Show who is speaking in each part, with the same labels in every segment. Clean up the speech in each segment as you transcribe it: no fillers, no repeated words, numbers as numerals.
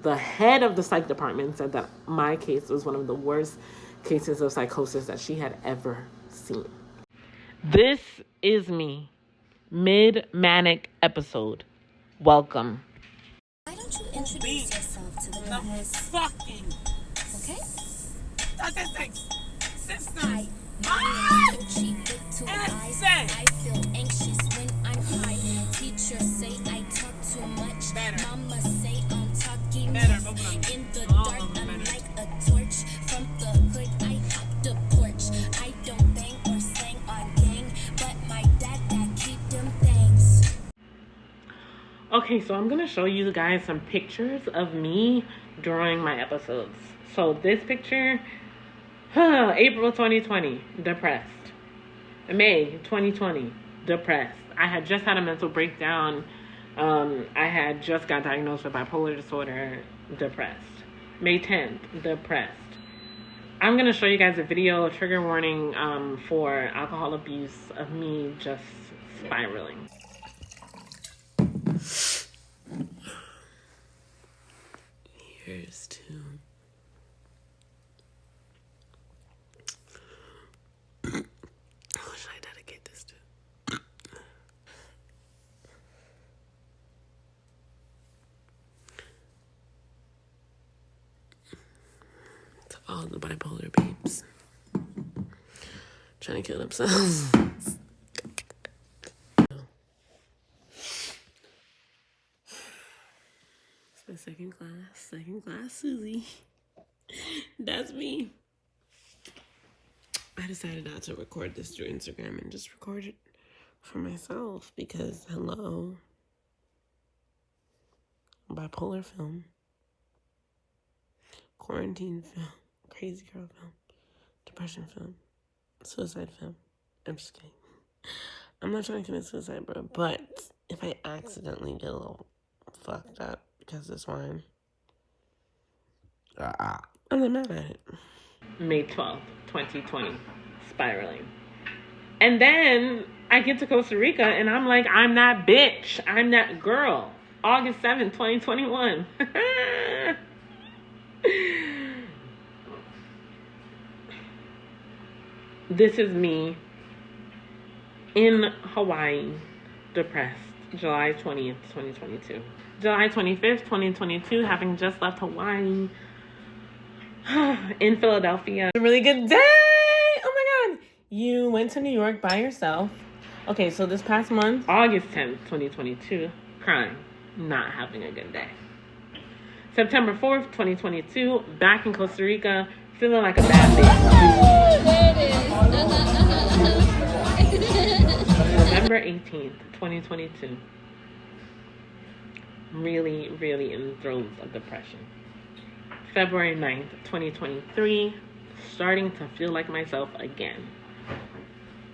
Speaker 1: the head of the psych department said that my case was one of the worst cases of psychosis that she had ever seen. This is me, mid-manic episode. Welcome.
Speaker 2: Why don't you introduce yourself to the class?
Speaker 3: Fucking
Speaker 2: Okay?
Speaker 3: statistics system.
Speaker 2: Hi, my name is Tochi with 2 eyes.
Speaker 3: Insane.
Speaker 2: I feel anxious when I'm high. Teachers say I talk too much.
Speaker 3: Better.
Speaker 2: Mama say I'm talking
Speaker 3: Better,
Speaker 2: less. In the
Speaker 3: All
Speaker 2: dark,
Speaker 3: of them
Speaker 2: I'm
Speaker 3: better.
Speaker 2: like a torch. From the hood, I hop the porch. I don't bang or slang on gang, but my dad keep them things.
Speaker 1: Okay, so I'm going to show you guys some pictures of me during my episodes. So this picture, April 2020, depressed. May 2020, depressed. I had just had a mental breakdown. I had just got diagnosed with bipolar disorder, depressed. May 10th, depressed. I'm going to show you guys a video, trigger warning, for alcohol abuse of me just spiraling. Here's to who should I dedicate this to? To all the bipolar babes trying to kill themselves. My second class Susie. That's me. I decided not to record this through Instagram and just record it for myself because, hello, bipolar film, quarantine film, crazy girl film, depression film, suicide film. I'm just kidding. I'm not trying to commit suicide, bro, but if I accidentally get a little fucked up because this wine, I'm not mad at it. May 12th, 2020, spiraling. And then I get to Costa Rica and I'm like, I'm that bitch. I'm that girl. August 7th, 2021. This is me in Hawaii, depressed. July 20th, 2022. July 25th, 2022, having just left Hawaii in Philadelphia. A really good day! Oh my God! You went to New York by yourself. Okay, so this past month, August 10th, 2022, crying, not having a good day. September 4th, 2022, back in Costa Rica, feeling like a bad bitch. November 18th, 2022. Really, really in the throes of depression. February 9th, 2023. Starting to feel like myself again.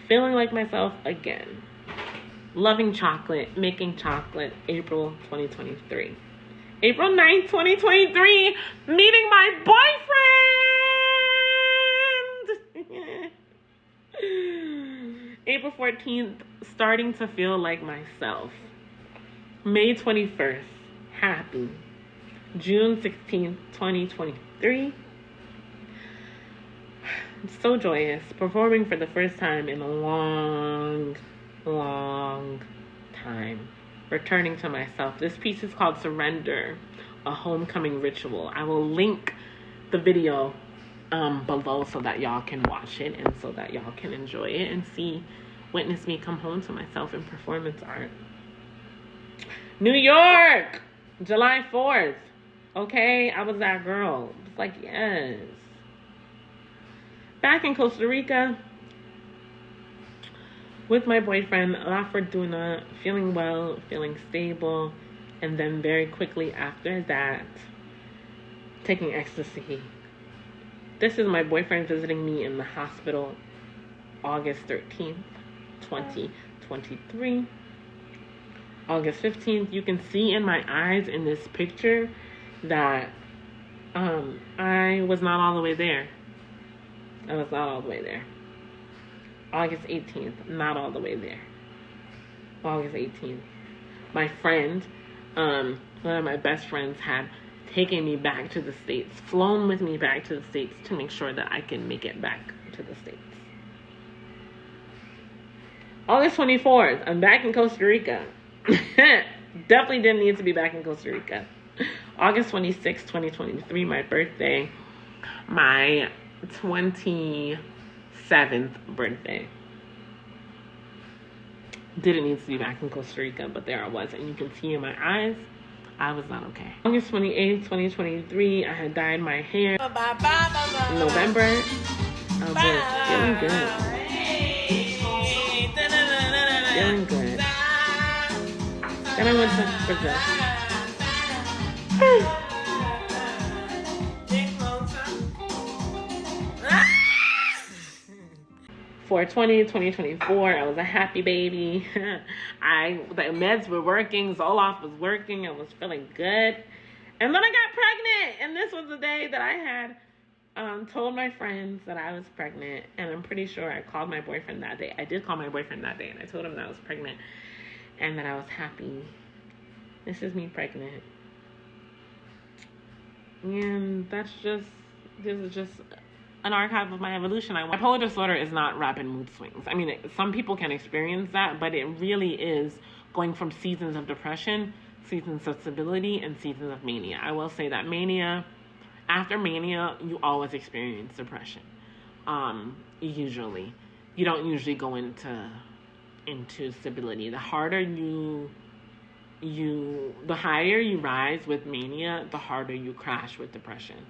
Speaker 1: Feeling like myself again. Loving chocolate, making chocolate. April 2023. April 9th, 2023. Meeting my boyfriend! April 14th, starting to feel like myself. May 21st, happy. June 16th, 2023. So joyous. Performing for the first time in a long, long time. Returning to myself. This piece is called Surrender, a homecoming ritual. I will link the video below so that y'all can watch it and so that y'all can enjoy it and witness me come home to myself in performance art. New York, July 4th. Okay, I was that girl. It's like, yes. Back in Costa Rica with my boyfriend, La Fortuna, feeling well, feeling stable, and then very quickly after that, taking ecstasy. This is my boyfriend visiting me in the hospital, August 13th, 2023. August 15th, you can see in my eyes in this picture that I was not all the way there. I was not all the way there. August 18th, not all the way there. August 18th. My friend, one of my best friends, had taken me back to the States, flown with me back to the States to make sure that I can make it back to the States. August 24th, I'm back in Costa Rica. Definitely didn't need to be back in Costa Rica. August 26th, 2023, my birthday. My 27th birthday. Didn't need to be back in Costa Rica, but there I was. And you can see in my eyes, I was not okay. August 28th, 2023, I had dyed my hair. In November, I was feeling good. Feeling good. Then I went to Brazil. For 2024, I was a happy baby. The meds were working, Zoloft was working, I was feeling good. And then I got pregnant, and this was the day that I had told my friends that I was pregnant, and I'm pretty sure I called my boyfriend that day. I did call my boyfriend that day, and I told him that I was pregnant and that I was happy. This is me pregnant. And this is just an archive of my evolution. Bipolar disorder is not rapid mood swings. I mean, some people can experience that, but it really is going from seasons of depression, seasons of stability, and seasons of mania. I will say that after mania, you always experience depression. Usually. You don't usually go into stability. The higher you rise with mania, the harder you crash with depression.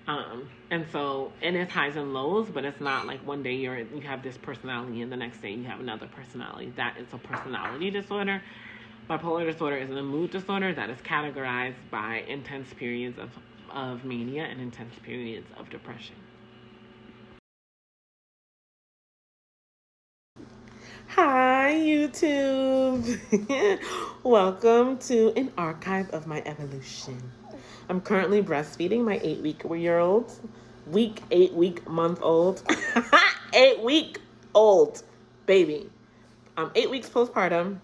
Speaker 1: And it's highs and lows, but it's not like one day you have this personality and the next day you have another personality. That is a personality disorder. Bipolar disorder is a mood disorder that is categorized by intense periods of mania and intense periods of depression. Hi, YouTube. Welcome to an archive of my evolution. I'm currently breastfeeding my 8-week-old, 8-week-month-old, 8-week-old baby. 8 weeks postpartum.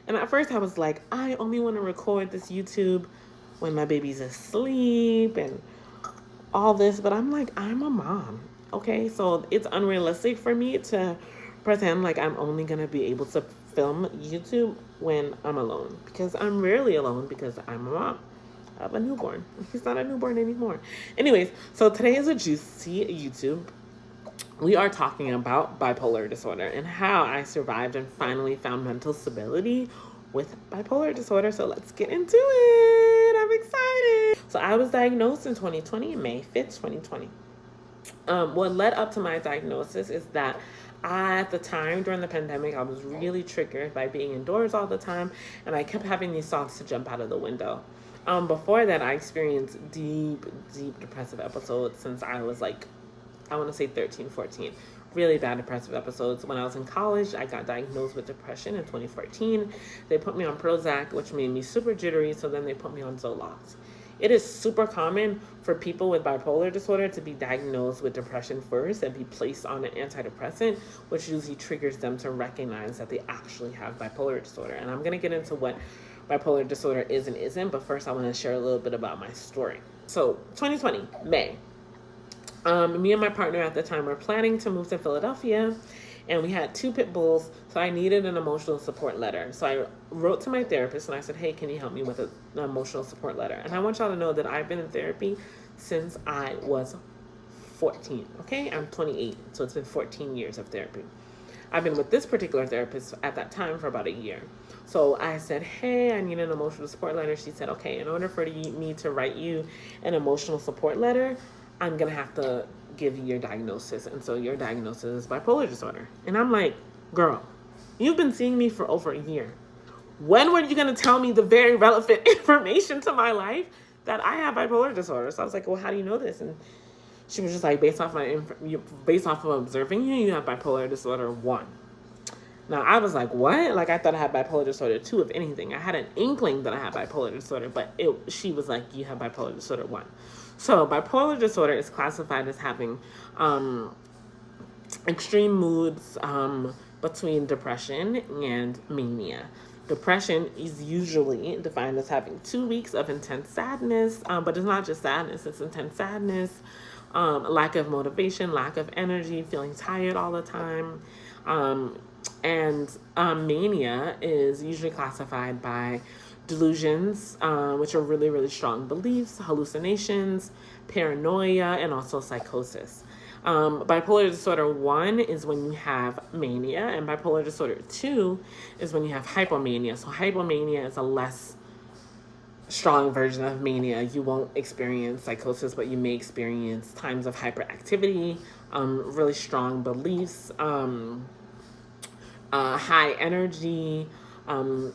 Speaker 1: And at first I was like, I only want to record this YouTube when my baby's asleep and all this. But I'm like, I'm a mom. Okay, so it's unrealistic for me to pretend like I'm only going to be able to film YouTube when I'm alone. Because I'm rarely alone because I'm a mom of a newborn. He's not a newborn anymore. Anyways, so today is a juicy YouTube. We are talking about bipolar disorder and how I survived and finally found mental stability with bipolar disorder. So let's get into it. I'm excited. So I was diagnosed in 2020, May 5th, 2020. What led up to my diagnosis is that at the time during the pandemic, I was really triggered by being indoors all the time, and I kept having these thoughts to jump out of the window. Before that, I experienced deep depressive episodes since I was like, I want to say 13, 14. Really bad depressive episodes. When I was in college, I got diagnosed with depression in 2014. They put me on Prozac, which made me super jittery, so then they put me on Zoloft. It is super common for people with bipolar disorder to be diagnosed with depression first and be placed on an antidepressant, which usually triggers them to recognize that they actually have bipolar disorder. And I'm going to get into what bipolar disorder is and isn't, but first I want to share a little bit about my story. So 2020, May. Me and my partner at the time were planning to move to Philadelphia, and we had 2 pit bulls, so I needed an emotional support letter. So I wrote to my therapist and I said, hey, can you help me with an emotional support letter? And I want y'all to know that I've been in therapy since I was 14, okay? I'm 28, so it's been 14 years of therapy. I've been with this particular therapist at that time for about a year. So I said, hey, I need an emotional support letter. She said, okay, in order for me to write you an emotional support letter, I'm going to have to give you your diagnosis. And so your diagnosis is bipolar disorder. And I'm like, girl, you've been seeing me for over a year. When were you going to tell me the very relevant information to my life that I have bipolar disorder? So I was like, well, how do you know this? And she was just like, based off of observing you, you have bipolar disorder 1. Now, I was like, what? Like, I thought I had bipolar disorder 2, if anything. I had an inkling that I had bipolar disorder, but she was like, you have bipolar disorder 1. So bipolar disorder is classified as having extreme moods between depression and mania. Depression is usually defined as having 2 weeks of intense sadness, but it's not just sadness, it's intense sadness, lack of motivation, lack of energy, feeling tired all the time. And mania is usually classified by delusions, which are really, really strong beliefs, hallucinations, paranoia, and also psychosis. Bipolar disorder 1 is when you have mania, and bipolar disorder 2 is when you have hypomania. So hypomania is a less strong version of mania. You won't experience psychosis, but you may experience times of hyperactivity, really strong beliefs, high energy,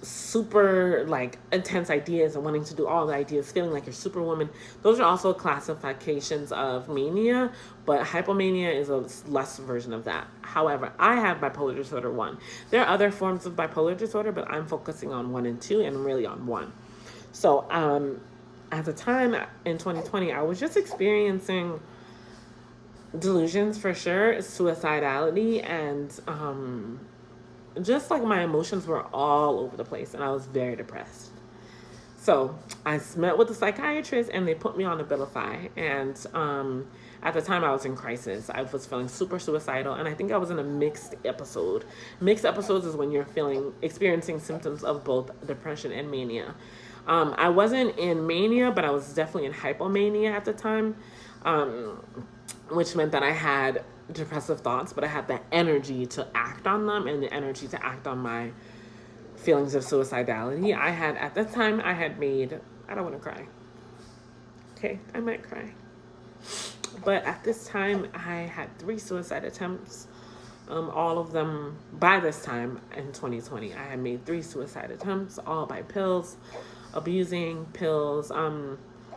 Speaker 1: super like intense ideas and wanting to do all the ideas, feeling like you're superwoman. Those are also classifications of mania, but hypomania is a less version of that. However, I have bipolar disorder 1. There are other forms of bipolar disorder, but I'm focusing on 1 and 2 and really on 1. So at the time in 2020, I was just experiencing delusions for sure, suicidality, and just like my emotions were all over the place, and I was very depressed. So I met with a psychiatrist, and they put me on Abilify. And at the time, I was in crisis. I was feeling super suicidal, and I think I was in a mixed episode. Mixed episodes is when you're experiencing symptoms of both depression and mania. I wasn't in mania, but I was definitely in hypomania at the time, which meant that I had depressive thoughts, but I had the energy to act on them and the energy to act on my feelings of suicidality. At that time, I don't want to cry. Okay, I might cry. But at this time, I had 3 suicide attempts. All of them, by this time in 2020, I had made 3 suicide attempts, all by pills, abusing pills.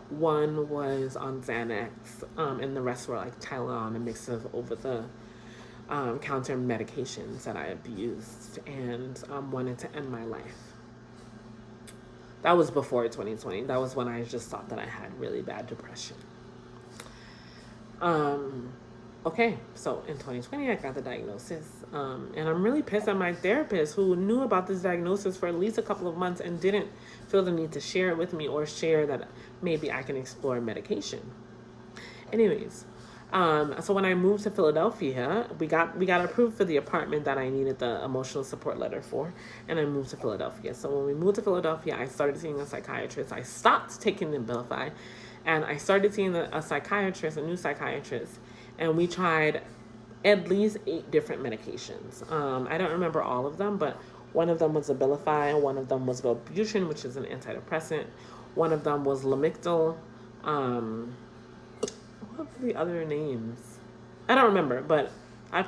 Speaker 1: One was on Xanax, and the rest were like Tylenol and a mix of over-the-counter medications that I abused and wanted to end my life. That was before 2020. That was when I just thought that I had really bad depression. Okay, so in 2020, I got the diagnosis, and I'm really pissed at my therapist who knew about this diagnosis for at least a couple of months and didn't feel the need to share it with me or share that maybe I can explore medication. Anyways, so when I moved to Philadelphia, we got approved for the apartment that I needed the emotional support letter for, and I moved to Philadelphia. So when we moved to Philadelphia, I started seeing a psychiatrist. I stopped taking the Abilify, and I started seeing a new psychiatrist. And we tried at least 8 different medications. I don't remember all of them, but one of them was Abilify, one of them was Wellbutrin, which is an antidepressant. One of them was Lamictal. What were the other names? I don't remember, but I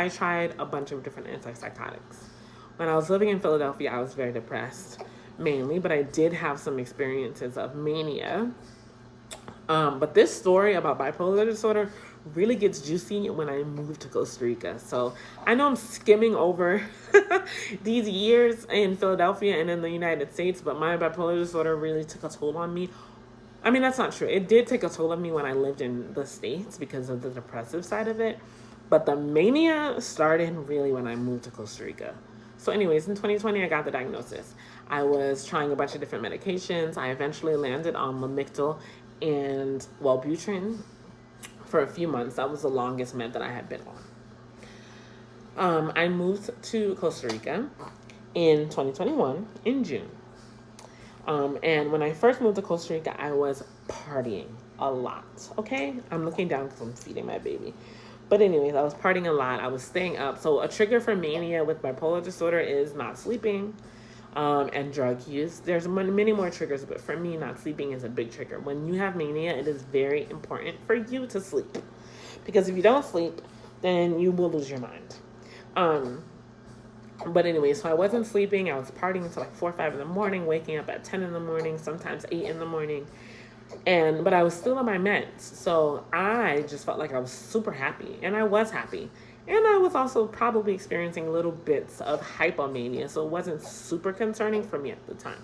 Speaker 1: tried a bunch of different antipsychotics. When I was living in Philadelphia, I was very depressed, mainly, but I did have some experiences of mania. But this story about bipolar disorder really gets juicy when I moved to Costa Rica. So I know I'm skimming over these years in Philadelphia and in the United States, but my bipolar disorder really took a toll on me. I mean, that's not true. It did take a toll on me when I lived in the States because of the depressive side of it. But the mania started really when I moved to Costa Rica. So anyways, in 2020, I got the diagnosis. I was trying a bunch of different medications. I eventually landed on Lamictal and Wellbutrin for a few months. That was the longest med that I had been on. I moved to Costa Rica in 2021 in June. And when I first moved to Costa Rica, I was partying a lot. Okay? I'm looking down because I'm feeding my baby. But anyways, I was partying a lot. I was staying up. So a trigger for mania with bipolar disorder is not sleeping, and drug use. There's many more triggers, but for me, not sleeping is a big trigger. When you have mania, it is very important for you to sleep, because if you don't sleep, then you will lose your mind. But anyway, so I wasn't sleeping. I was partying until like 4 or 5 in the morning, waking up at 10 in the morning, sometimes 8 in the morning. But I was still on my meds. So I just felt like I was super happy, and I was happy. And I was also probably experiencing little bits of hypomania, so it wasn't super concerning for me at the time.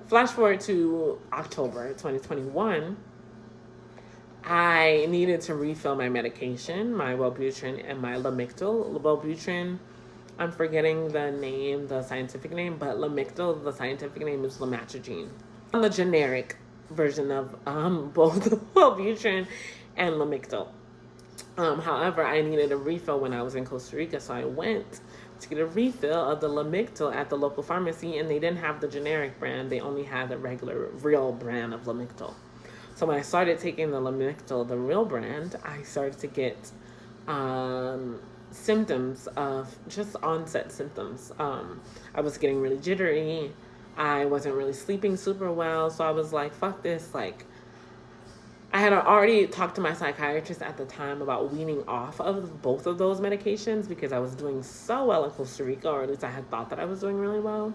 Speaker 1: Flash forward to October 2021, I needed to refill my medication, my Wellbutrin and my Lamictal. Wellbutrin I'm forgetting the name, the scientific name, but Lamictal, the scientific name is lamotrigine. The generic version of both Wellbutrin and Lamictal. However, I needed a refill when I was in Costa Rica, so I went to get a refill of the Lamictal at the local pharmacy, and they didn't have the generic brand. They only had the regular, real brand of Lamictal. So when I started taking the Lamictal, the real brand, I started to get symptoms of just onset symptoms. I was getting really jittery. I wasn't really sleeping super well. So I was like, fuck this. Like, I had already talked to my psychiatrist at the time about weaning off of both of those medications because I was doing so well in Costa Rica, or at least I had thought that I was doing really well.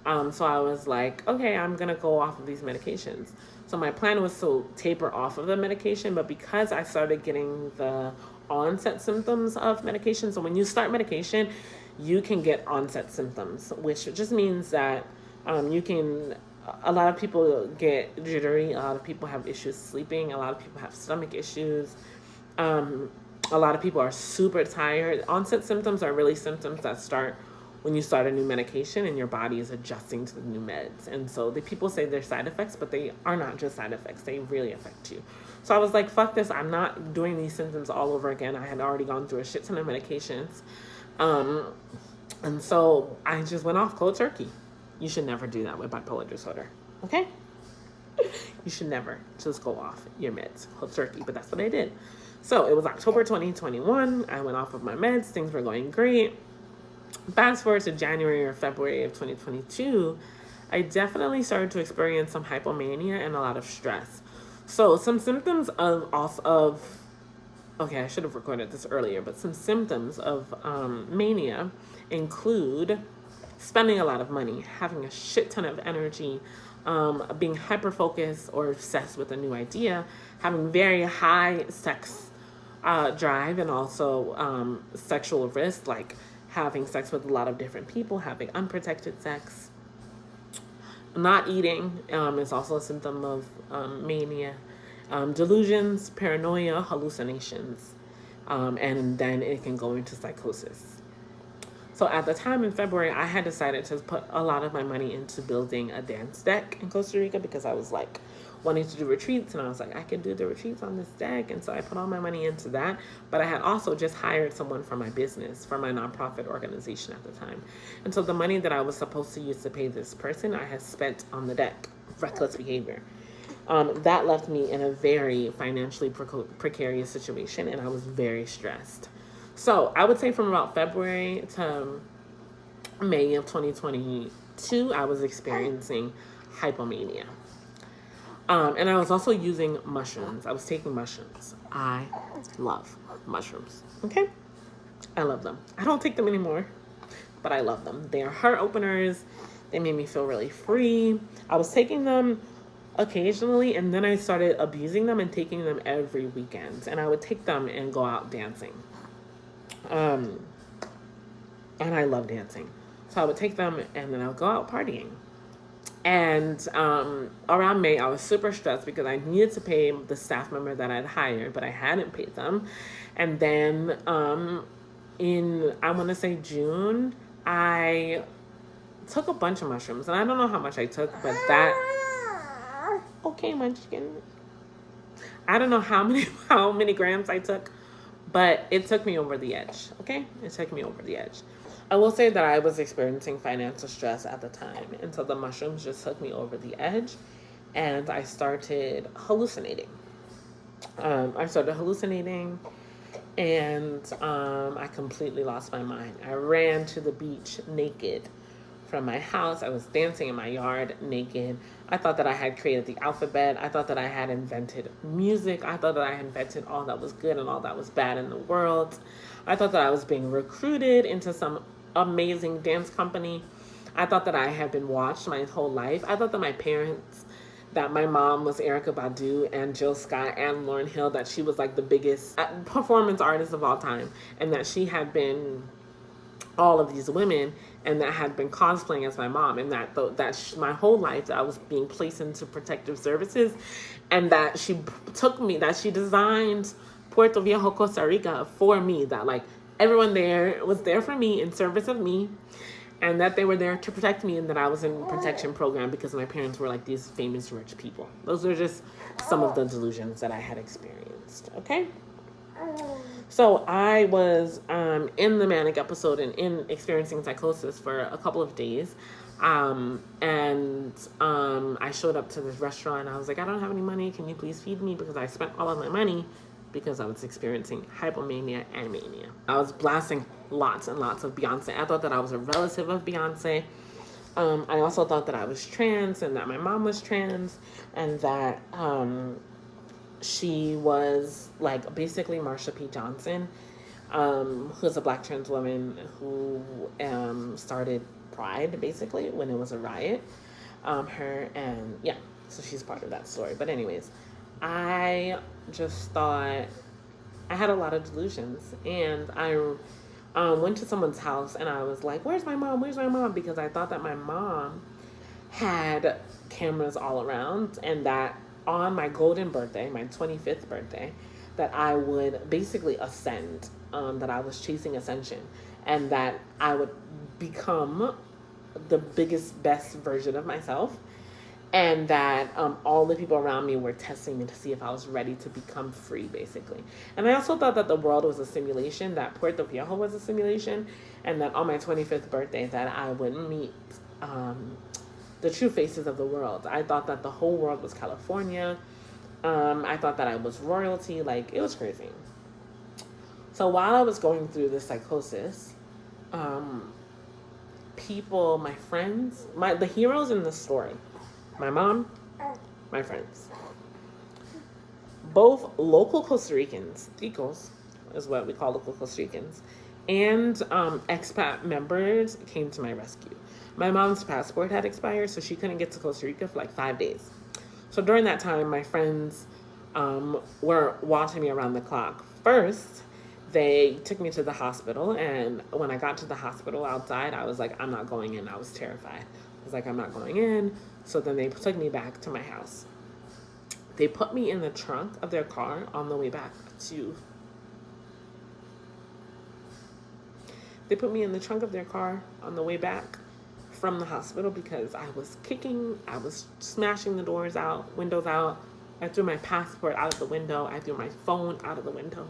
Speaker 1: So I was like, okay, I'm going to go off of these medications. So my plan was to taper off of the medication, but because I started getting the onset symptoms of medication, so when you start medication, you can get onset symptoms, which just means that a lot of people get jittery, a lot of people have issues sleeping, a lot of people have stomach issues, a lot of people are super tired. Onset symptoms are really symptoms that start when you start a new medication and your body is adjusting to the new meds. And so the people say they're side effects, but they are not just side effects. They really affect you. So I was like, fuck this. I'm not doing these symptoms all over again. I had already gone through a shit ton of medications. And so I just went off cold turkey. You should never do that with bipolar disorder. Okay? You should never just go off your meds cold turkey. But that's what I did. So it was October 2021. I went off of my meds. Things were going great. Fast forward to January or February of 2022, I definitely started to experience some hypomania and a lot of stress. So some symptoms okay, I should have recorded this earlier, but some symptoms of mania include spending a lot of money, having a shit ton of energy, being hyper-focused or obsessed with a new idea, having very high sex drive, and also sexual risk, like having sex with a lot of different people, having unprotected sex. Not eating is also a symptom of mania. Delusions, paranoia, hallucinations, and then it can go into psychosis. So at the time in February, I had decided to put a lot of my money into building a dance deck in Costa Rica because I was like wanting to do retreats, and I was like, I can do the retreats on this deck. And so I put all my money into that. But I had also just hired someone for my business, for my nonprofit organization at the time. And so the money that I was supposed to use to pay this person, I had spent on the deck. Reckless behavior. That left me in a very financially precarious situation, and I was very stressed. So I would say from about February to May of 2022, I was experiencing hypomania. And I was also using mushrooms. I was taking mushrooms. I love mushrooms. Okay? I love them. I don't take them anymore, but I love them. They are heart openers. They made me feel really free. I was taking them occasionally, and then I started abusing them and taking them every weekend. And I would take them and go out dancing. And I love dancing. So I would take them and then I would go out partying. And around May, I was super stressed because I needed to pay the staff member that I'd hired, but I hadn't paid them. And then in, I want to say June, I took a bunch of mushrooms. And I don't know how much I took, but that... Okay, Munchkin. I don't know how many grams I took, but it took me over the edge, okay? It took me over the edge. I will say that I was experiencing financial stress at the time, and so the mushrooms just took me over the edge, and I started hallucinating. And I completely lost my mind. I ran to the beach naked from my house. I was dancing in my yard naked. I thought that I had created the alphabet. I thought that I had invented music. I thought that I had invented all that was good and all that was bad in the world. I thought that I was being recruited into some amazing dance company. I thought that I had been watched my whole life. I thought that my parents, that my mom was Erykah Badu and Jill Scott and Lauryn Hill, that she was like the biggest performance artist of all time, and that she had been all of these women, and that had been cosplaying as my mom, and that my whole life that I was being placed into protective services, and that she took me, that she designed Puerto Viejo, Costa Rica for me, that like everyone there was there for me, in service of me, and that they were there to protect me, and that I was in a protection program because my parents were like these famous rich people. Those are just some of the delusions that I had experienced. Okay. So I was in the manic episode and in experiencing psychosis for a couple of days. I showed up to this restaurant. I was like, I don't have any money. Can you please feed me? Because I spent all of my money because I was experiencing hypomania and mania. I was blasting lots and lots of Beyonce. I thought that I was a relative of Beyonce. I also thought that I was trans and that my mom was trans and that she was like basically Marsha P. Johnson, who's a black trans woman who started Pride basically when it was a riot. So she's part of that story. But anyways, I just thought I had a lot of delusions, and I went to someone's house and I was like, "Where's my mom? Where's my mom?" Because I thought that my mom had cameras all around, and that on my golden birthday, my 25th birthday, that I would basically ascend, that I was chasing ascension, and that I would become the biggest, best version of myself, and that all the people around me were testing me to see if I was ready to become free, basically. And I also thought that the world was a simulation, that Puerto Viejo was a simulation, and that on my 25th birthday that I would meet the true faces of the world. I thought that the whole world was California. I thought that I was royalty. Like, it was crazy. So while I was going through this psychosis, people, my friends, the heroes in the story, my mom, my friends, both local Costa Ricans, ticos is what we call local Costa Ricans, and expat members came to my rescue. My mom's passport had expired, so she couldn't get to Costa Rica for like 5 days. So during that time, my friends were watching me around the clock. First, they took me to the hospital, and when I got to the hospital outside, I was like, I'm not going in. I was terrified. I was like, I'm not going in. So then they took me back to my house. They put me in the trunk of their car on the way back to... They put me in the trunk of their car on the way back from the hospital because I was kicking, I was smashing the windows out. I threw my passport out of the window. I threw my phone out of the window.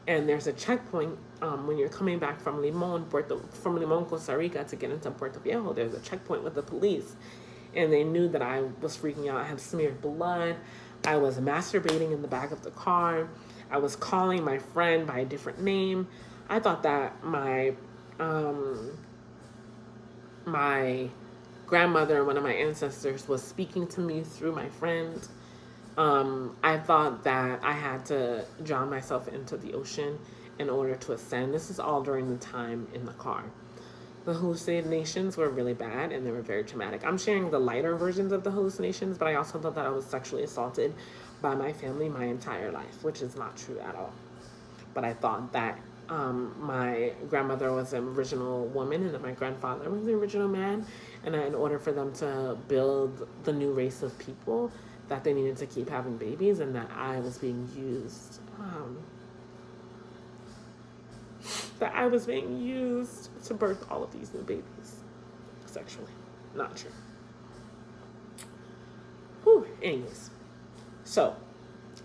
Speaker 1: And there's a checkpoint when you're coming back from Limon, Costa Rica to get into Puerto Viejo. There's a checkpoint with the police. And they knew that I was freaking out. I had smeared blood. I was masturbating in the back of the car. I was calling my friend by a different name. I thought that my grandmother, one of my ancestors, was speaking to me through my friend. I thought that I had to drown myself into the ocean in order to ascend. This is all during the time in the car. The hallucinations were really bad and they were very traumatic. I'm sharing the lighter versions of the hallucinations, but I also thought that I was sexually assaulted by my family my entire life, which is not true at all. But I thought that my grandmother was an original woman and that my grandfather was the original man, and that in order for them to build the new race of people, that they needed to keep having babies, and that I was being used. That I was being used to birth all of these new babies sexually. Not true. Whew. Anyways, so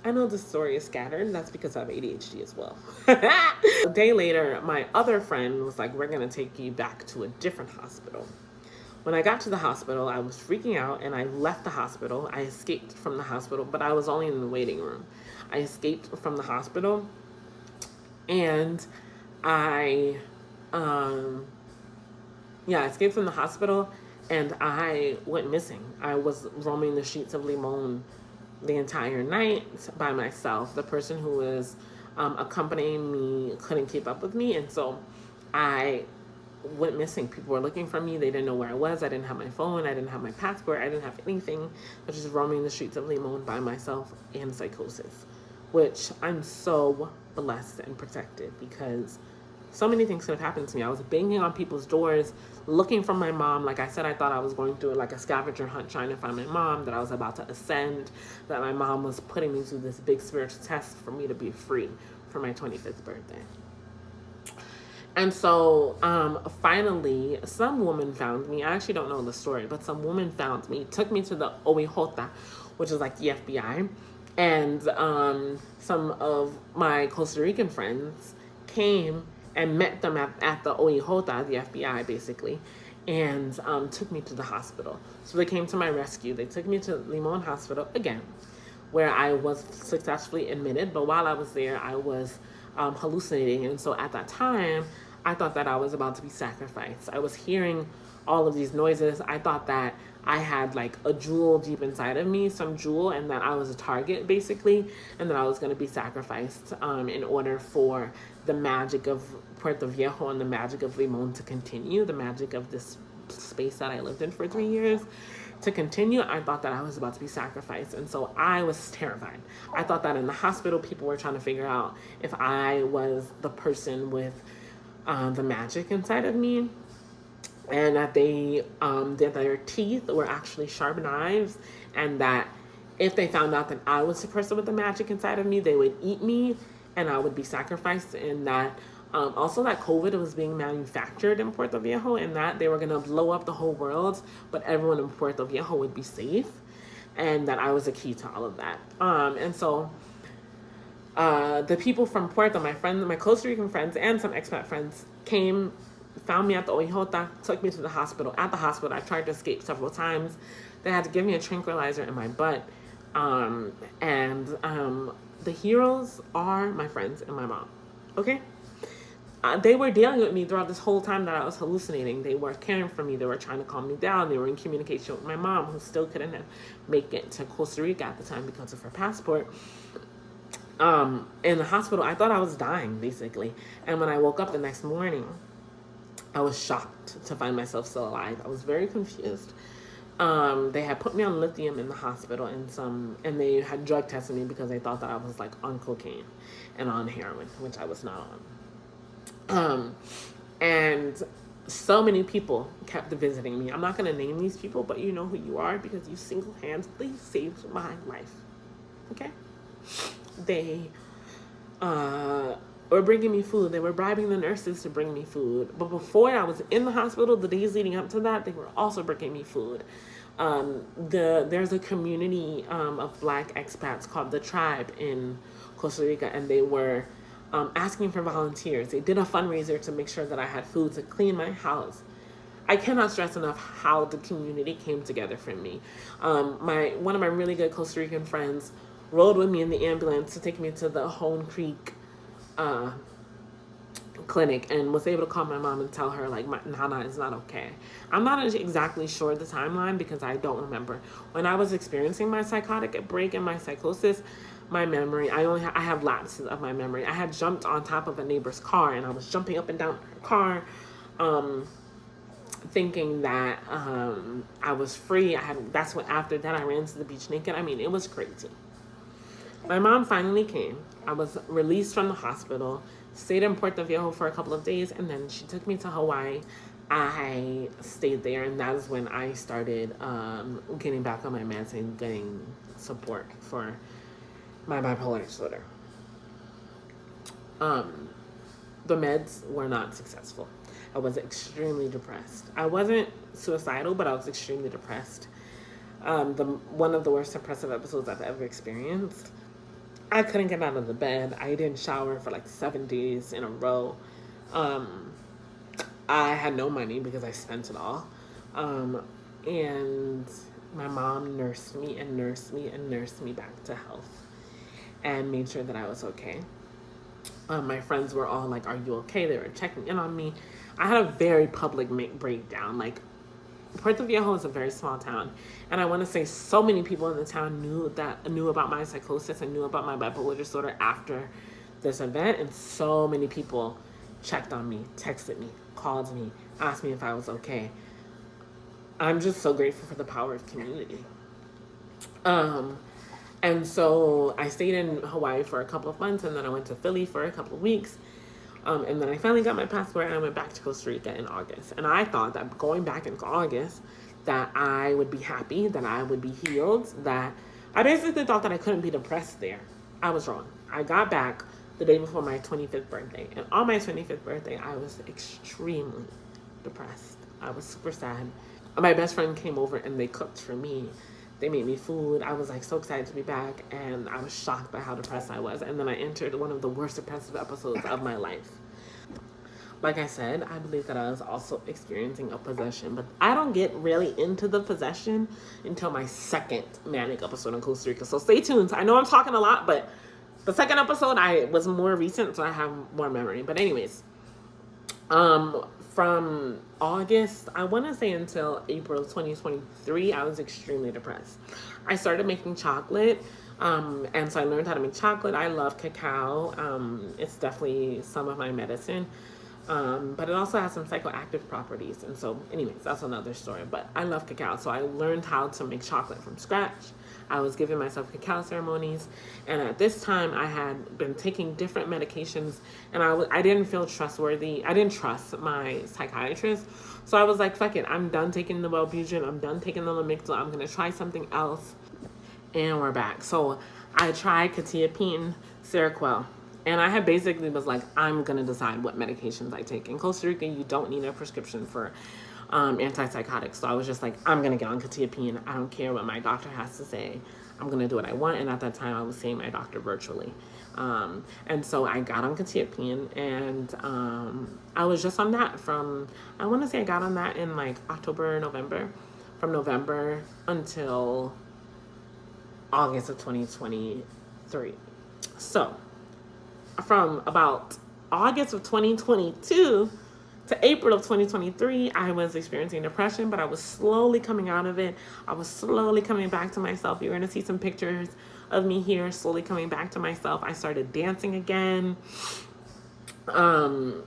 Speaker 1: I know this story is scattered. That's because I have ADHD as well. A day later, my other friend was like, we're going to take you back to a different hospital. When I got to the hospital, I was freaking out and I left the hospital. I escaped from the hospital, but I was only in the waiting room. I escaped from the hospital and I escaped from the hospital and I went missing. I was roaming the streets of Limon the entire night by myself. The person who was accompanying me couldn't keep up with me, and so I went missing. People were looking for me. They didn't know where I was. I didn't have my phone. I didn't have my passport. I didn't have anything. I was just roaming the streets of Limon by myself in psychosis, which I'm so blessed and protected because so many things could have happened to me. I was banging on people's doors, looking for my mom. Like I said, I thought I was going through like a scavenger hunt trying to find my mom, that I was about to ascend, that my mom was putting me through this big spiritual test for me to be free for my 25th birthday. And so finally, some woman found me. I actually don't know the story, but some woman found me, took me to the OIJ, which is like the FBI. And some of my Costa Rican friends came and met them at the OIJ, the FBI basically, and took me to the hospital. So they came to my rescue. They took me to Limon Hospital again, where I was successfully admitted. But while I was there, I was hallucinating. And so at that time, I thought that I was about to be sacrificed. I was hearing all of these noises. I thought that I had like a jewel deep inside of me, some jewel, and that I was a target basically, and that I was going to be sacrificed in order for the magic of Puerto Viejo and the magic of Limon to continue, the magic of this space that I lived in for 3 years to continue. I thought that I was about to be sacrificed, and so I was terrified. I thought that in the hospital people were trying to figure out if I was the person with the magic inside of me, and that that their teeth were actually sharp knives, and that if they found out that I was the person with the magic inside of me, they would eat me and I would be sacrificed, and that also that COVID was being manufactured in Puerto Viejo, and that they were going to blow up the whole world, but everyone in Puerto Viejo would be safe, and that I was a key to all of that. And so the people from Puerto, my friends, my Costa Rican friends, and some expat friends came, found me at the OIJ, took me to the hospital. At the hospital, I tried to escape several times. They had to give me a tranquilizer in my butt. The heroes are my friends and my mom. Okay? They were dealing with me throughout this whole time that I was hallucinating. They were caring for me. They were trying to calm me down. They were in communication with my mom, who still couldn't make it to Costa Rica at the time because of her passport. In the hospital, I thought I was dying, basically. And when I woke up the next morning, I was shocked to find myself still alive. I was very confused. They had put me on lithium in the hospital, and they had drug tested me because they thought that I was like on cocaine and on heroin, which I was not on. And so many people kept visiting me. I'm not going to name these people, but you know who you are because you single-handedly saved my life. Okay? They were bringing me food. They were bribing the nurses to bring me food. But before I was in the hospital, the days leading up to that, they were also bringing me food. There's a community of Black expats called The Tribe in Costa Rica, and they were asking for volunteers. They did a fundraiser to make sure that I had food to clean my house. I cannot stress enough how the community came together for me. One of my really good Costa Rican friends rode with me in the ambulance to take me to the Hone Creek clinic, and was able to call my mom and tell her like Nana is not okay. I'm not exactly sure the timeline because I don't remember. When I was experiencing my psychotic break and my psychosis, my memory, I have lapses of my memory. I had jumped on top of a neighbor's car, and I was jumping up and down her car, thinking that I was free. That's when after that I ran to the beach naked. I mean, it was crazy. My mom finally came. I was released from the hospital, stayed in Puerto Viejo for a couple of days, and then she took me to Hawaii. I stayed there, and that is when I started getting back on my meds and getting support for my bipolar disorder. The meds were not successful. I was extremely depressed. I wasn't suicidal, but I was extremely depressed. One of the worst depressive episodes I've ever experienced. I couldn't get out of the bed. I didn't shower for like 7 days in a row. I had no money because I spent it all. And my mom nursed me and nursed me and nursed me back to health and made sure that I was okay. My friends were all like, "Are you okay?" They were checking in on me. I had a very public breakdown. Like, Puerto Viejo is a very small town, and I want to say so many people in the town knew about my psychosis and knew about my bipolar disorder after this event, and so many people checked on me, texted me, called me, asked me if I was okay. I'm just so grateful for the power of community. And so I stayed in Hawaii for a couple of months, and then I went to Philly for a couple of weeks. And then I finally got my passport, and I went back to Costa Rica in August. And I thought that going back in August, that I would be happy, that I would be healed, that I basically thought that I couldn't be depressed there. I was wrong. I got back the day before my 25th birthday. And on my 25th birthday, I was extremely depressed. I was super sad. My best friend came over and they cooked for me. They made me food. I was like so excited to be back, and I was shocked by how depressed I was. And then I entered one of the worst depressive episodes of my life. Like I said, I believe that I was also experiencing a possession, but I don't get really into the possession until my second manic episode in Costa Rica. So stay tuned. I know I'm talking a lot, but the second episode was more recent, so I have more memory. But anyways, from August, I want to say until April 2023, I was extremely depressed. I started making chocolate, and so I learned how to make chocolate. I love cacao. It's definitely some of my medicine, but it also has some psychoactive properties. And so, anyways, that's another story. But I love cacao, so I learned how to make chocolate from scratch. I was giving myself cacao ceremonies, and at this time I had been taking different medications, and I didn't feel trustworthy. I didn't trust my psychiatrist, so I was like, fuck it, I'm done taking the Wellbutrin, I'm done taking the Lamictal, I'm gonna try something else, and we're back. So I tried Quetiapine, Seroquel, and I had basically was like, I'm gonna decide what medications I take. In Costa Rica, you don't need a prescription for antipsychotics. So I was just like, I'm gonna get on Quetiapine. I don't care what my doctor has to say. I'm gonna do what I want. And at that time I was seeing my doctor virtually, and so I got on Quetiapine, and I was just on that from, I want to say I got on that in like October, November, from November until August of 2023. So from about August of 2022 to April of 2023, I was experiencing depression, but I was slowly coming out of it. I was slowly coming back to myself. You're going to see some pictures of me here, slowly coming back to myself. I started dancing again. And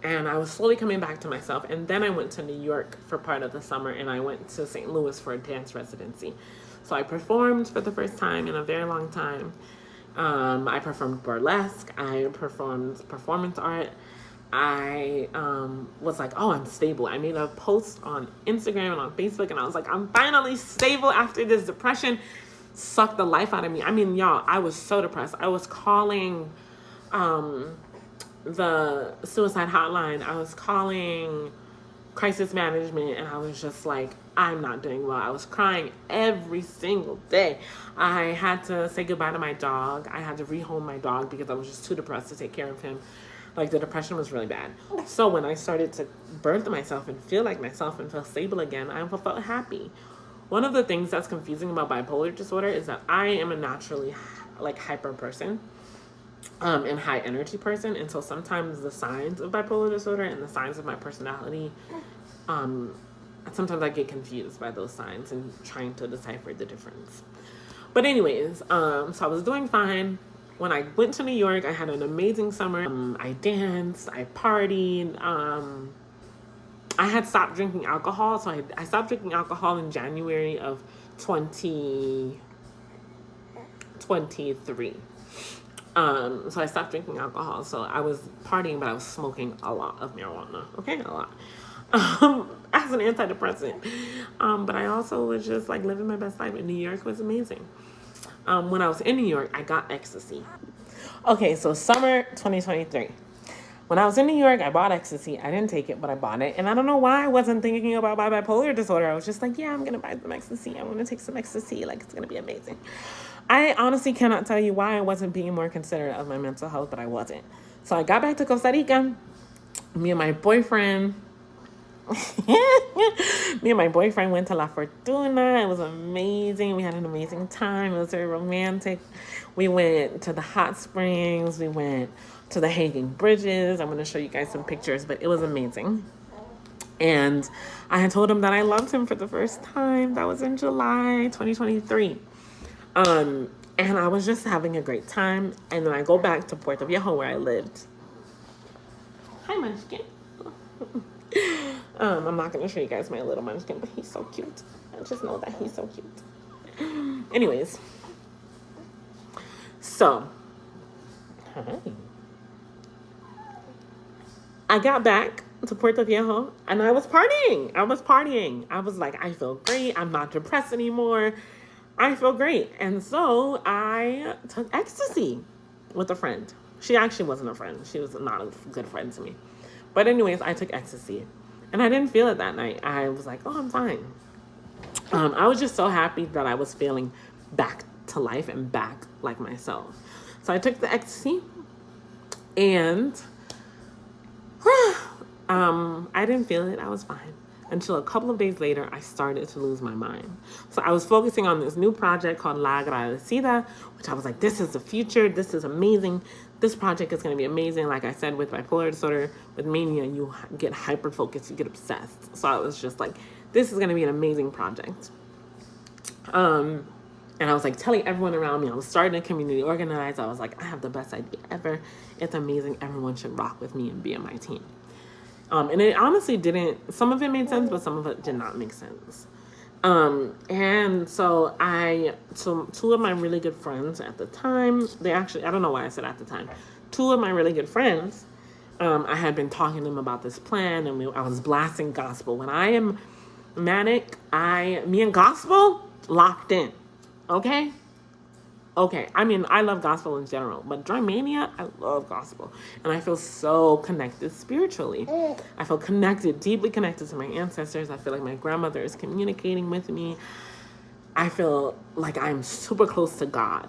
Speaker 1: I was slowly coming back to myself. And then I went to New York for part of the summer, and I went to St. Louis for a dance residency. So I performed for the first time in a very long time. I performed burlesque. I performed performance art. I was like, oh, I'm stable. I made a post on Instagram and on Facebook, and I was like, I'm finally stable after this depression sucked the life out of me. I mean, y'all, I was so depressed. I was calling the suicide hotline. I was calling crisis management, and I was just like, I'm not doing well. I was crying every single day. I had to say goodbye to my dog. I had to rehome my dog because I was just too depressed to take care of him. Like, the depression was really bad. So when I started to birth myself and feel like myself and feel stable again, I felt happy. One of the things that's confusing about bipolar disorder is that I am a naturally like hyper person, and high energy person. And so sometimes the signs of bipolar disorder and the signs of my personality, sometimes I get confused by those signs and trying to decipher the difference. But anyways, so I was doing fine. When I went to New York, I had an amazing summer. I danced, I partied. I had stopped drinking alcohol. So I stopped drinking alcohol in January of 2023. So I stopped drinking alcohol. So I was partying, but I was smoking a lot of marijuana. Okay, a lot. As an antidepressant. But I also was just like living my best life. And New York was amazing. When I was in New York, I got ecstasy. Okay, so summer 2023. When I was in New York, I bought ecstasy. I didn't take it, but I bought it. And I don't know why I wasn't thinking about my bipolar disorder. I was just like, yeah, I'm going to buy some ecstasy. I'm going to take some ecstasy. Like, it's going to be amazing. I honestly cannot tell you why I wasn't being more considerate of my mental health, but I wasn't. So I got back to Costa Rica. Me and my boyfriend went to La Fortuna. It was amazing. We had an amazing time. It was very romantic. We went to the hot springs. We went to the hanging bridges. I'm going to show you guys some pictures, but it was amazing. And I had told him that I loved him for the first time. That was in July 2023. And I was just having a great time. And then I go back to Puerto Viejo where I lived. Hi, Munchkin. I'm not going to show you guys my little Munchkin, but he's so cute. I just know that he's so cute. Anyways. So. Hi. I got back to Puerto Viejo and I was partying. I was like, I feel great. I'm not depressed anymore. I feel great. And so I took ecstasy with a friend. She actually wasn't a friend. She was not a good friend to me. But anyways, I took ecstasy. And I didn't feel it that night. I was like, oh, I'm fine. I was just so happy that I was feeling back to life and back like myself. So I took the ecstasy, and I didn't feel it. I was fine. Until a couple of days later, I started to lose my mind. So I was focusing on this new project called La Agradecida, which I was like, this is the future. This is amazing. This project is going to be amazing. Like I said, with bipolar disorder, with mania, you get hyper-focused. You get obsessed. So I was just like, this is going to be an amazing project. And I was like telling everyone around me, I was starting a community organize. I was like, I have the best idea ever. It's amazing. Everyone should rock with me and be on my team. And it honestly didn't, some of it made sense, but some of it did not make sense. And so two of my really good friends at the time, I don't know why I said at the time, two of my really good friends, I had been talking to them about this plan, and I was blasting gospel. When I am manic, me and gospel locked in. Okay. I mean, I love gospel in general, but during mania, I love gospel. And I feel so connected spiritually. I feel connected, deeply connected to my ancestors. I feel like my grandmother is communicating with me. I feel like I'm super close to God.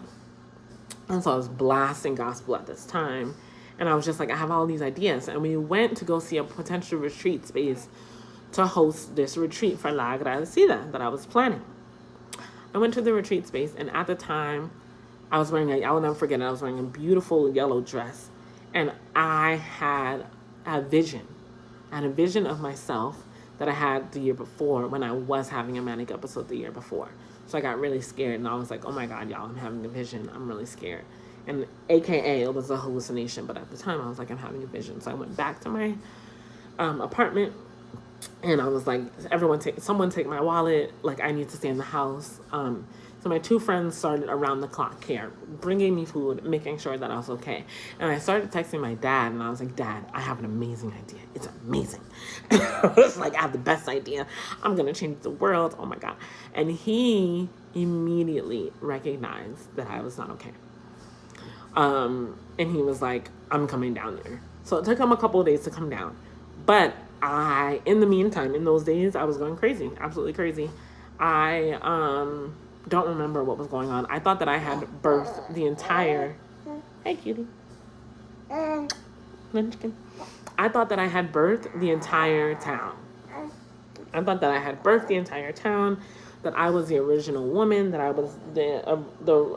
Speaker 1: And so I was blasting gospel at this time. And I was just like, I have all these ideas. And we went to go see a potential retreat space to host this retreat for La Agradecida that I was planning. I went to the retreat space, and at the time, I will never forget it, I was wearing a beautiful yellow dress, and I had a vision. I had a vision of myself that I had the year before when I was having a manic episode the year before. So I got really scared, and I was like, oh my God, y'all, I'm having a vision. I'm really scared. And AKA, it was a hallucination, but at the time, I was like, I'm having a vision. So I went back to my apartment, and I was like, someone take my wallet. Like, I need to stay in the house. So my two friends started around the clock care, bringing me food, making sure that I was okay. And I started texting my dad, and I was like, Dad, I have an amazing idea. It's amazing. I was like, I have the best idea. I'm going to change the world. Oh my God. And he immediately recognized that I was not okay. And he was like, I'm coming down there. So it took him a couple of days to come down. But in the meantime, in those days, I was going crazy, absolutely crazy. I don't remember what was going on. I thought that I had birthed the entire... Hey, cutie. Munchkin. I thought that I had birthed the entire town. That I was the original woman, that I was the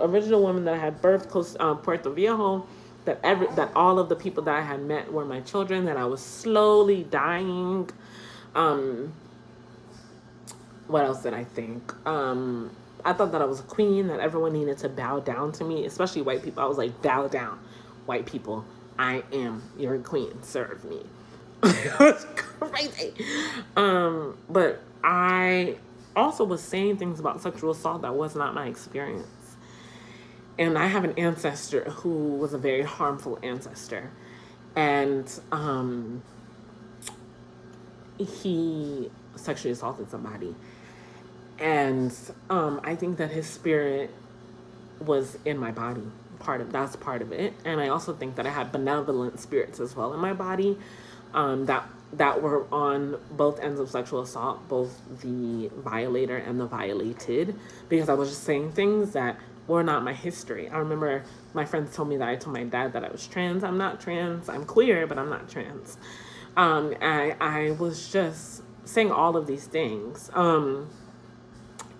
Speaker 1: original woman that I had birthed close Puerto Viejo, that all of the people that I had met were my children, that I was slowly dying. What else did I think? I thought that I was a queen, that everyone needed to bow down to me, especially white people. I was like, bow down, white people. I am your queen. Serve me. It was crazy. But I also was saying things about sexual assault that was not my experience. And I have an ancestor who was a very harmful ancestor. And he sexually assaulted somebody. And I think that his spirit was in my body. That's part of it. And I also think that I had benevolent spirits as well in my body that were on both ends of sexual assault, both the violator and the violated, because I was just saying things that were not my history. I remember my friends told me that I told my dad that I was trans. I'm not trans. I'm queer, but I'm not trans. I was just saying all of these things.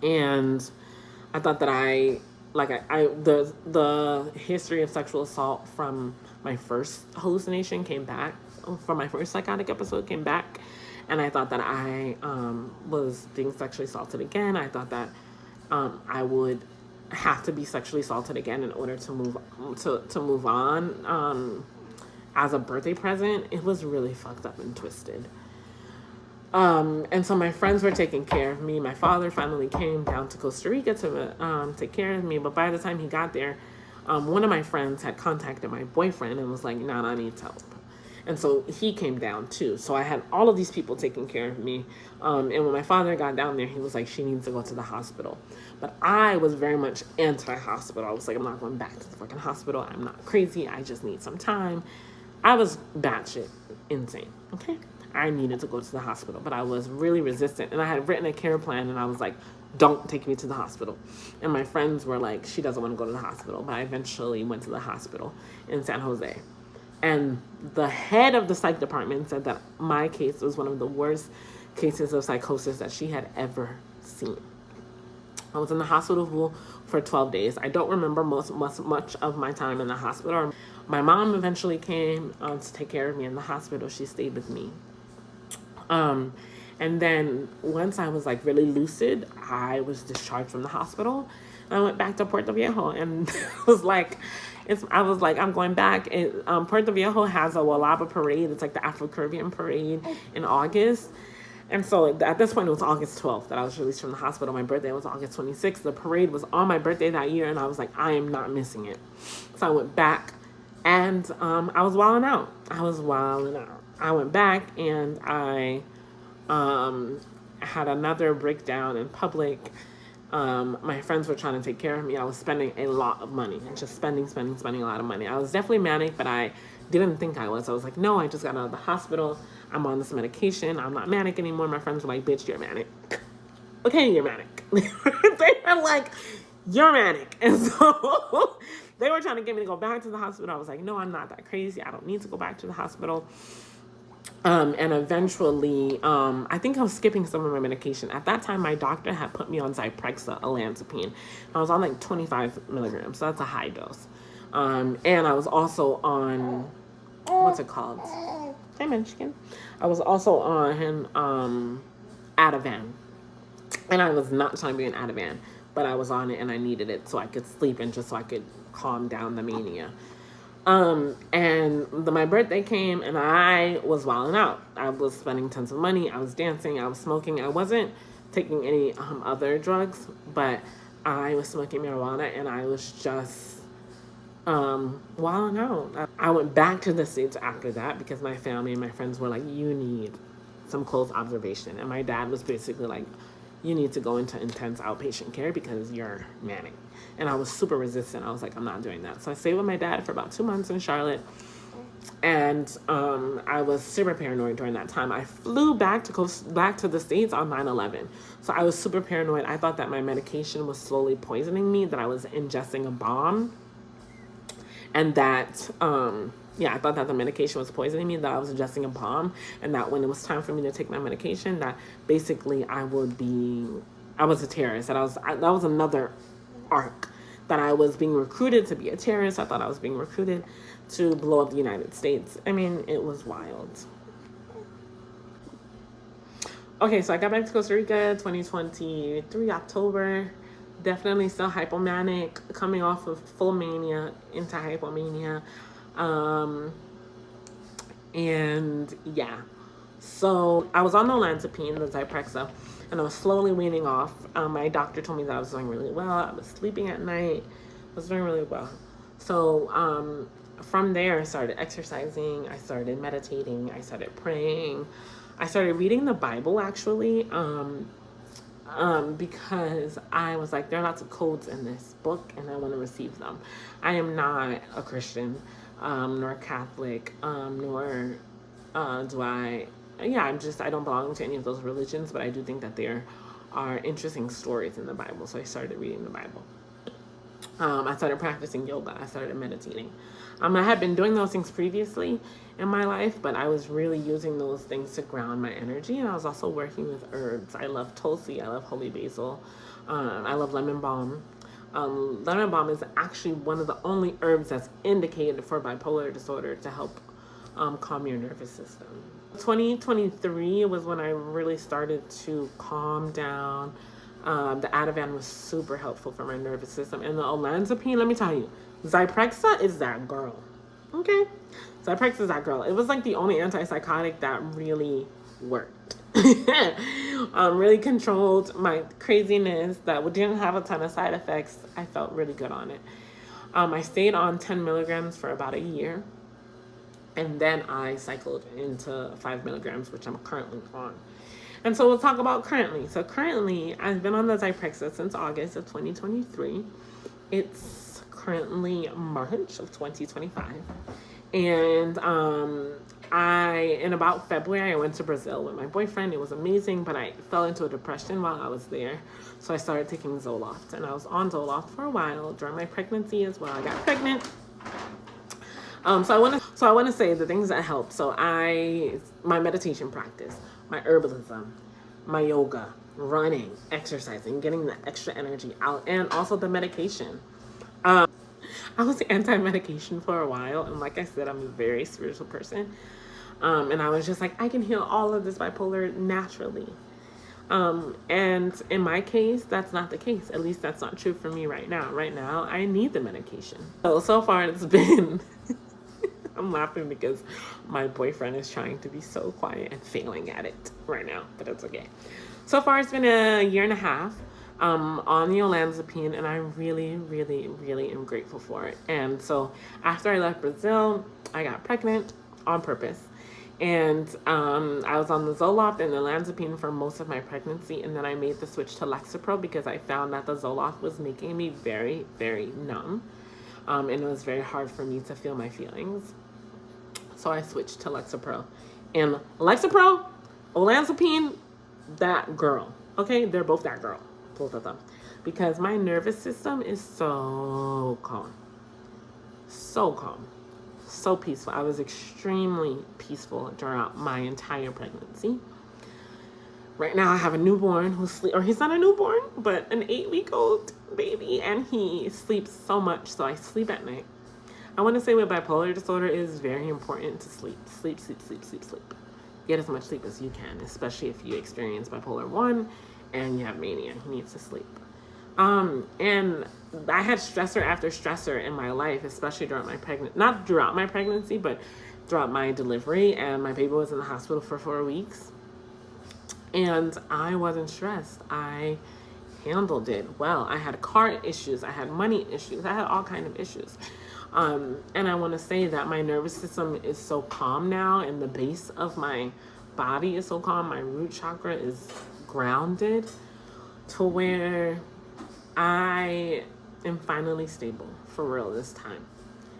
Speaker 1: And I thought that the history of sexual assault from my first hallucination came back, from my first psychotic episode came back. And I thought that I was being sexually assaulted again. I thought that I would have to be sexually assaulted again in order to move on as a birthday present. It was really fucked up and twisted. And so my friends were taking care of me. My father finally came down to Costa Rica to take care of me. But by the time he got there, one of my friends had contacted my boyfriend and was like, Nana needs help. And so he came down too. So I had all of these people taking care of me. And when my father got down there, he was like, she needs to go to the hospital. But I was very much anti-hospital. I was like, I'm not going back to the fucking hospital. I'm not crazy. I just need some time. I was batshit insane, okay? I needed to go to the hospital, but I was really resistant. And I had written a care plan, and I was like, don't take me to the hospital. And my friends were like, she doesn't want to go to the hospital. But I eventually went to the hospital in San Jose. And the head of the psych department said that my case was one of the worst cases of psychosis that she had ever seen. I was in the hospital for 12 days. I don't remember much of my time in the hospital. My mom eventually came to take care of me in the hospital. She stayed with me. And then once I was like really lucid, I was discharged from the hospital. And I went back to Puerto Viejo, and I was like, I'm going back. Puerto Viejo has a Walaba parade. It's like the Afro-Caribbean parade in August. And so at this point, it was August 12th that I was released from the hospital. My birthday was August 26th. The parade was on my birthday that year, and I was like, I am not missing it. So I went back, and I was wilding out. I went back, and I had another breakdown in public. My friends were trying to take care of me. I was spending a lot of money, just spending a lot of money. I was definitely manic, but I didn't think I was. I was like, no, I just got out of the hospital. I'm on this medication. I'm not manic anymore. My friends were like, bitch, you're manic. Okay, you're manic. They were like, you're manic. And so they were trying to get me to go back to the hospital. I was like, no, I'm not that crazy. I don't need to go back to the hospital. And eventually, I think I was skipping some of my medication. At that time, my doctor had put me on Zyprexa, olanzapine. I was on like 25 milligrams, so that's a high dose. And I was also on, what's it called? Hey, Munchkin. I was also on Ativan. And I was not trying to be an Ativan, but I was on it and I needed it so I could sleep and just so I could calm down the mania. And my birthday came and I was wilding out. I was spending tons of money. I was dancing. I was smoking. I wasn't taking any other drugs, but I was smoking marijuana and I was just wilding out. I went back to the States after that because my family and my friends were like, you need some close observation. And my dad was basically like, you need to go into intense outpatient care because you're manic. And I was super resistant. I was like, I'm not doing that. So I stayed with my dad for about 2 months in Charlotte. And I was super paranoid during that time. I flew back to the States on 9/11. So I was super paranoid. I thought that my medication was slowly poisoning me, that I was ingesting a bomb. And that, I thought that the medication was poisoning me, that I was ingesting a bomb. And that when it was time for me to take my medication, that basically I was a terrorist. That was another arc, that I was being recruited to be a terrorist. I thought I was being recruited to blow up the United States. I mean, it was wild. Okay, so I got back to Costa Rica 2023 October. Definitely still hypomanic, coming off of full mania into hypomania. And yeah, so I was on olanzapine, the Zyprexa, and I was slowly weaning off. My doctor told me that I was doing really well. I was sleeping at night. I was doing really well. So from there, I started exercising. I started meditating. I started praying. I started reading the Bible, actually, because I was like, there are lots of codes in this book, and I want to receive them. I am not a Christian, nor Catholic, nor do I... I don't belong to any of those religions, but I do think that there are interesting stories in the Bible. So I started reading the Bible. I started practicing yoga. I started meditating. I had been doing those things previously in my life, but I was really using those things to ground my energy. And I was also working with herbs. I love Tulsi. I love holy basil. I love lemon balm. Lemon balm is actually one of the only herbs that's indicated for bipolar disorder to help calm your nervous system. 2023 was when I really started to calm down. The Ativan was super helpful for my nervous system. And the olanzapine, let me tell you, Zyprexa is that girl. Okay? Zyprexa is that girl. It was like the only antipsychotic that really worked. Really controlled my craziness, that didn't have a ton of side effects. I felt really good on it. I stayed on 10 milligrams for about a year. And then I cycled into 5 milligrams, which I'm currently on. And so we'll talk about currently. So currently, I've been on the Zyprexa since August of 2023. It's currently March of 2025. And in about February, I went to Brazil with my boyfriend. It was amazing, but I fell into a depression while I was there. So I started taking Zoloft. And I was on Zoloft for a while during my pregnancy as well. I got pregnant. So I want to say the things that help. So my meditation practice, my herbalism, my yoga, running, exercising, getting the extra energy out, and also the medication. I was anti-medication for a while, and like I said, I'm a very spiritual person. And I was just like, I can heal all of this bipolar naturally. And in my case, that's not the case. At least that's not true for me right now. Right now, I need the medication. So far it's been I'm laughing because my boyfriend is trying to be so quiet and failing at it right now, but it's okay. So far, it's been a year and a half on the olanzapine, and I really, really, really am grateful for it. And so after I left Brazil, I got pregnant on purpose. And I was on the Zoloft and the olanzapine for most of my pregnancy, and then I made the switch to Lexapro because I found that the Zoloft was making me very, very numb. And it was very hard for me to feel my feelings. So I switched to Lexapro. And Lexapro, olanzapine, that girl. Okay? They're both that girl. Both of them. Because my nervous system is so calm. So calm. So peaceful. I was extremely peaceful throughout my entire pregnancy. Right now I have a newborn he's not a newborn, but an 8-week-old baby, and he sleeps so much, so I sleep at night. I want to say with bipolar disorder, it is very important to sleep. Sleep. Get as much sleep as you can, especially if you experience bipolar 1 and you have mania. He needs to sleep. And I had stressor after stressor in my life, especially during my not throughout my pregnancy, but throughout my delivery, and my baby was in the hospital for 4 weeks. And I wasn't stressed. I handled it well. I had car issues. I had money issues. I had all kinds of issues. And I want to say that my nervous system is so calm now, and the base of my body is so calm. My root chakra is grounded to where I am finally stable for real this time.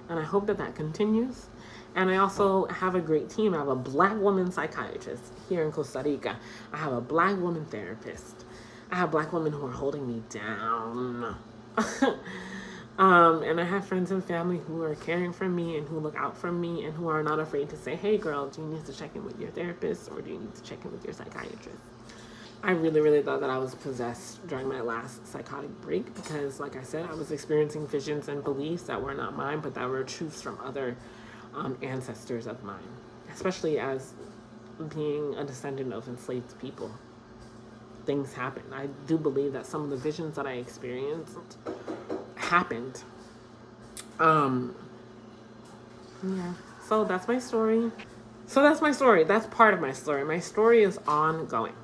Speaker 1: And I hope that that continues. And I also have a great team. I have a Black woman psychiatrist here in Costa Rica. I have a Black woman therapist. I have Black women who are holding me down. And I have friends and family who are caring for me and who look out for me and who are not afraid to say, hey girl, do you need to check in with your therapist, or do you need to check in with your psychiatrist? I really, really thought that I was possessed during my last psychotic break because, like I said, I was experiencing visions and beliefs that were not mine, but that were truths from other ancestors of mine, especially as being a descendant of enslaved people. Things happen. I do believe that some of the visions that I experienced happened. Yeah. So that's my story. That's part of my story. My story is ongoing.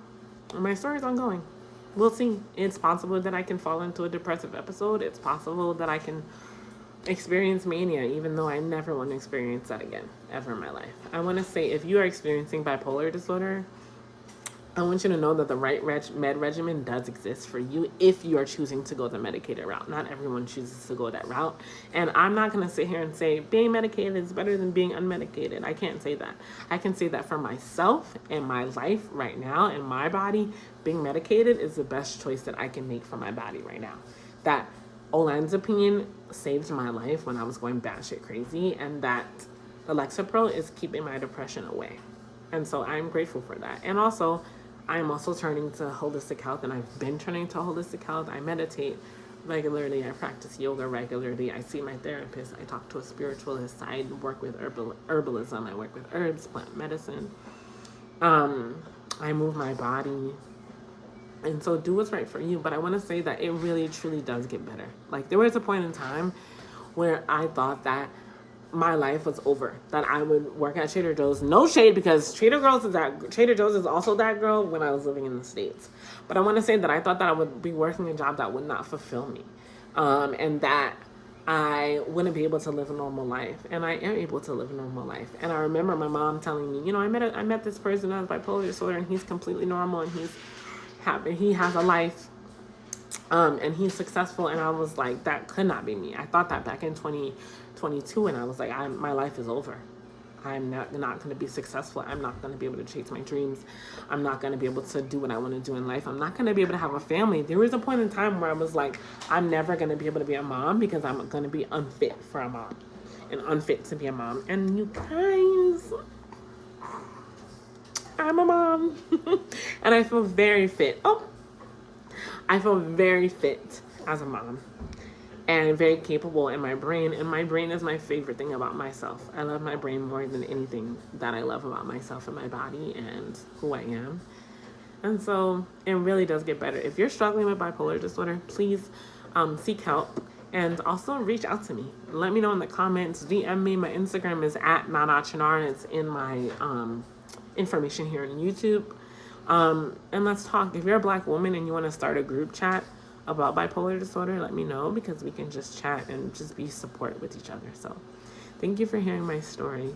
Speaker 1: We'll see. It's possible that I can fall into a depressive episode. It's possible that I can experience mania, even though I never want to experience that again, ever in my life. I want to say, if you are experiencing bipolar disorder, I want you to know that the right med regimen does exist for you if you are choosing to go the medicated route. Not everyone chooses to go that route. And I'm not going to sit here and say being medicated is better than being unmedicated. I can't say that. I can say that for myself and my life right now and my body, being medicated is the best choice that I can make for my body right now. That olanzapine saved my life when I was going batshit crazy, and that the Lexapro is keeping my depression away. And so I'm grateful for that. And also, I'm also turning to holistic health, and I've been turning to holistic health. I meditate regularly. I practice yoga regularly. I see my therapist. I talk to a spiritualist. I work with herbalism. I work with herbs, plant medicine. I move my body. And so do what's right for you. But I want to say that it really, truly does get better. Like, there was a point in time where I thought that my life was over, that I would work at Trader Joe's. No shade, because Trader Joe's is also that girl when I was living in the States. But I want to say that I thought that I would be working a job that would not fulfill me. And that I wouldn't be able to live a normal life, and I am able to live a normal life. And I remember my mom telling me, I met this person who has bipolar disorder, and he's completely normal, and he's happy, he has a life, and he's successful. And I was like, that could not be me. I thought that back in 2022, and I was like, my life is over. I'm not going to be successful. I'm not going to be able to chase my dreams. I'm not going to be able to do what I want to do in life. I'm not going to be able to have a family. There was a point in time where I was like, I'm never going to be able to be a mom because I'm going to be unfit for a mom and unfit to be a mom. And you guys, I'm a mom. And I feel very fit. I feel very fit as a mom. And very capable in my brain. And my brain is my favorite thing about myself. I love my brain more than anything that I love about myself and my body and who I am. And so it really does get better. If you're struggling with bipolar disorder, please seek help. And also reach out to me. Let me know in the comments. DM me. My Instagram is @NanaChinar. It's in my information here on YouTube. And let's talk. If you're a Black woman and you want to start a group chat about bipolar disorder, let me know, because we can just chat and just be support with each other. So thank you for hearing my story.